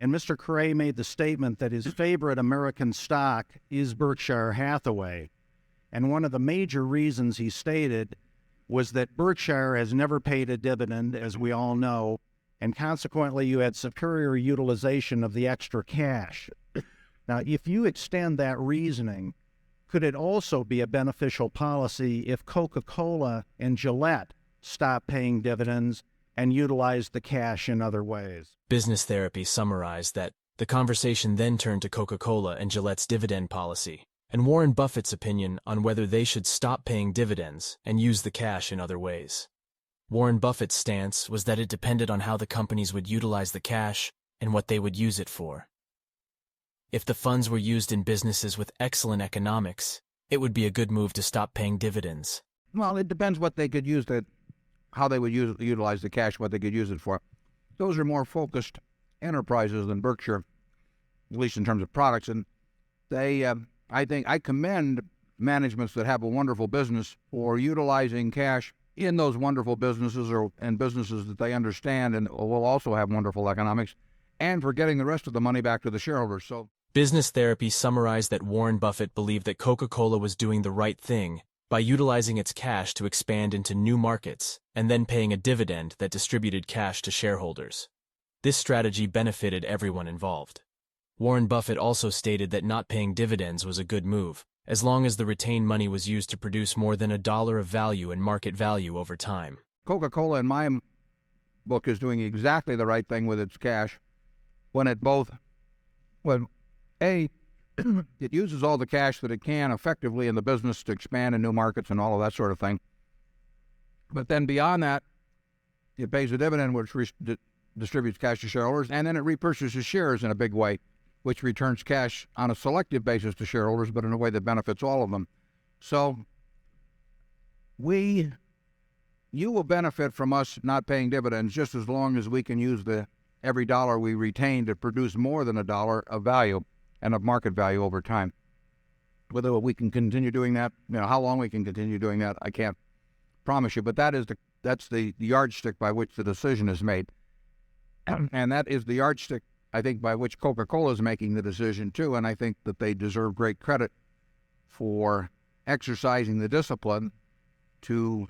And Mr. Cray made the statement that his favorite American stock is Berkshire Hathaway. And one of the major reasons he stated was that Berkshire has never paid a dividend, as we all know, and consequently you had superior utilization of the extra cash. Now, if you extend that reasoning, could it also be a beneficial policy if Coca-Cola and Gillette stop paying dividends and utilize the cash in other ways? Business Therapy summarized that the conversation then turned to Coca-Cola and Gillette's dividend policy, and Warren Buffett's opinion on whether they should stop paying dividends and use the cash in other ways. Warren Buffett's stance was that it depended on how the companies would utilize the cash and what they would use it for. If the funds were used in businesses with excellent economics, it would be a good move to stop paying dividends. Well, it depends what they could use that, how they would utilize the cash, what they could use it for. Those are more focused enterprises than Berkshire, at least in terms of products. And they, I think, I commend managements that have a wonderful business for utilizing cash in those wonderful businesses and businesses that they understand and will also have wonderful economics, and for getting the rest of the money back to the shareholders. So, Business Therapy summarized that Warren Buffett believed that Coca-Cola was doing the right thing by utilizing its cash to expand into new markets and then paying a dividend that distributed cash to shareholders. This strategy benefited everyone involved. Warren Buffett also stated that not paying dividends was a good move, as long as the retained money was used to produce more than $1 of value in market value over time. Coca-Cola, in my book, is doing exactly the right thing with its cash when it uses all the cash that it can effectively in the business to expand in new markets and all of that sort of thing. But then beyond that, it pays a dividend which distributes cash to shareholders, and then it repurchases shares in a big way, which returns cash on a selective basis to shareholders, but in a way that benefits all of them. So you will benefit from us not paying dividends just as long as we can use every dollar we retain to produce more than $1 of value and of market value over time. Whether we can continue doing that, how long we can continue doing that, I can't promise you, but that's the yardstick by which the decision is made. And that is the yardstick, I think, by which Coca-Cola is making the decision too, and I think that they deserve great credit for exercising the discipline to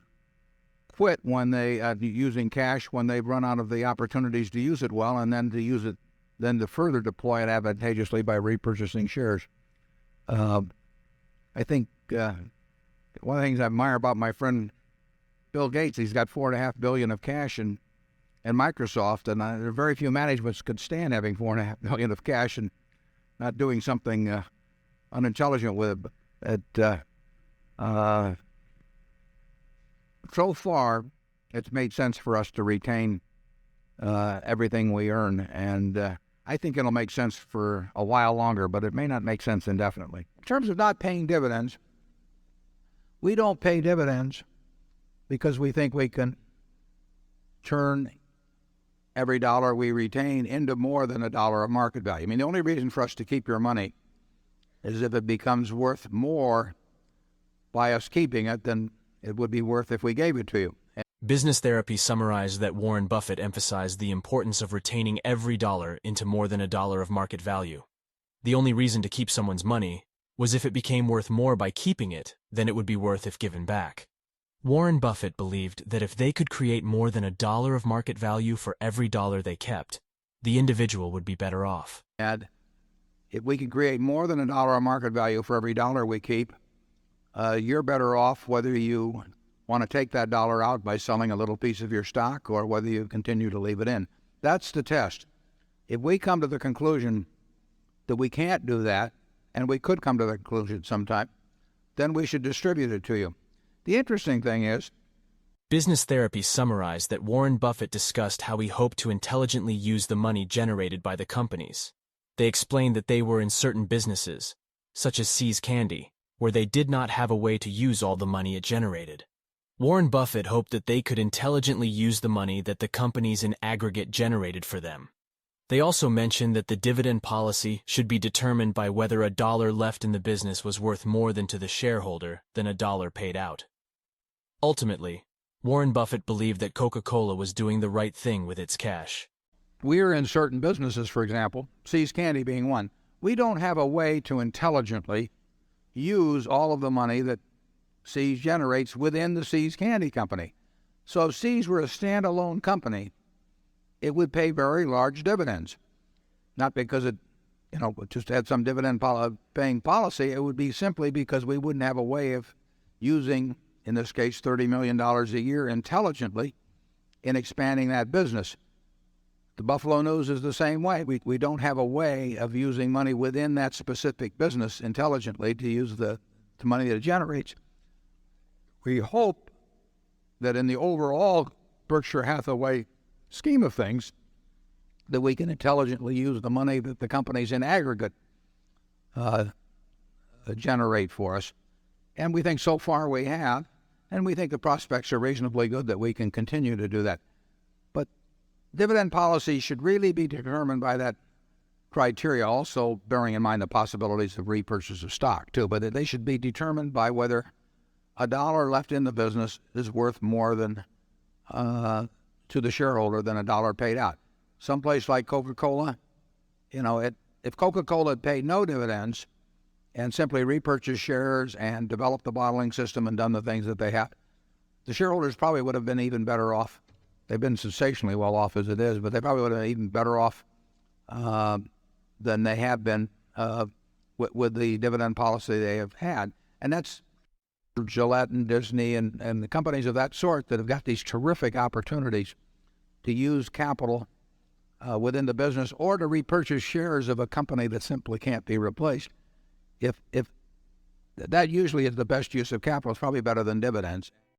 quit when they using cash when they've run out of the opportunities to use it well, and then to further deploy it advantageously by repurchasing shares. I think one of the things I admire about my friend Bill Gates, he's got $4.5 billion of cash in Microsoft, and there are very few managements could stand having $4.5 billion of cash and not doing something unintelligent with it. So far, it's made sense for us to retain everything we earn, and I think it'll make sense for a while longer, but it may not make sense indefinitely. In terms of not paying dividends, we don't pay dividends because we think we can turn every dollar we retain into more than $1 of market value. I mean, the only reason for us to keep your money is if it becomes worth more by us keeping it than it would be worth if we gave it to you. Business Therapy summarized that Warren Buffett emphasized the importance of retaining every dollar into more than $1 of market value. The only reason to keep someone's money was if it became worth more by keeping it than it would be worth if given back. Warren Buffett believed that if they could create more than $1 of market value for every dollar they kept, the individual would be better off. And if we can create more than $1 of market value for every dollar we keep, you're better off whether you want to take that dollar out by selling a little piece of your stock or whether you continue to leave it in. That's the test. If we come to the conclusion that we can't do that, and we could come to the conclusion sometime, then we should distribute it to you. The interesting thing is, Business Therapy summarized that Warren Buffett discussed how he hoped to intelligently use the money generated by the companies. They explained that they were in certain businesses, such as See's Candy, where they did not have a way to use all the money it generated. Warren Buffett hoped that they could intelligently use the money that the companies in aggregate generated for them. They also mentioned that the dividend policy should be determined by whether $1 left in the business was worth more to the shareholder than $1 paid out. Ultimately, Warren Buffett believed that Coca-Cola was doing the right thing with its cash. we're in certain businesses, for example, See's Candy being one. We don't have a way to intelligently use all of the money that See's generates within the See's Candy Company. So if See's were a standalone company, it would pay very large dividends. Not because it, just had some dividend paying policy. It would be simply because we wouldn't have a way of using, in this case, $30 million a year intelligently in expanding that business. The Buffalo News is the same way. We don't have a way of using money within that specific business intelligently to use the money that it generates. We hope that in the overall Berkshire Hathaway scheme of things, that we can intelligently use the money that the companies in aggregate generate for us. And we think so far we have, and we think the prospects are reasonably good that we can continue to do that. But dividend policy should really be determined by that criteria, also bearing in mind the possibilities of repurchase of stock too, but they should be determined by whether a dollar left in the business is worth more than to the shareholder than a dollar paid out. Someplace like Coca-Cola, if Coca-Cola had paid no dividends and simply repurchased shares and developed the bottling system and done the things that they have, the shareholders probably would have been even better off. They've been sensationally well off as it is, but they probably would have been even better off than they have been with the dividend policy they have had. And that's Gillette and Disney and the companies of that sort that have got these terrific opportunities to use capital within the business or to repurchase shares of a company that simply can't be replaced. If that usually is the best use of capital, it's probably better than dividends.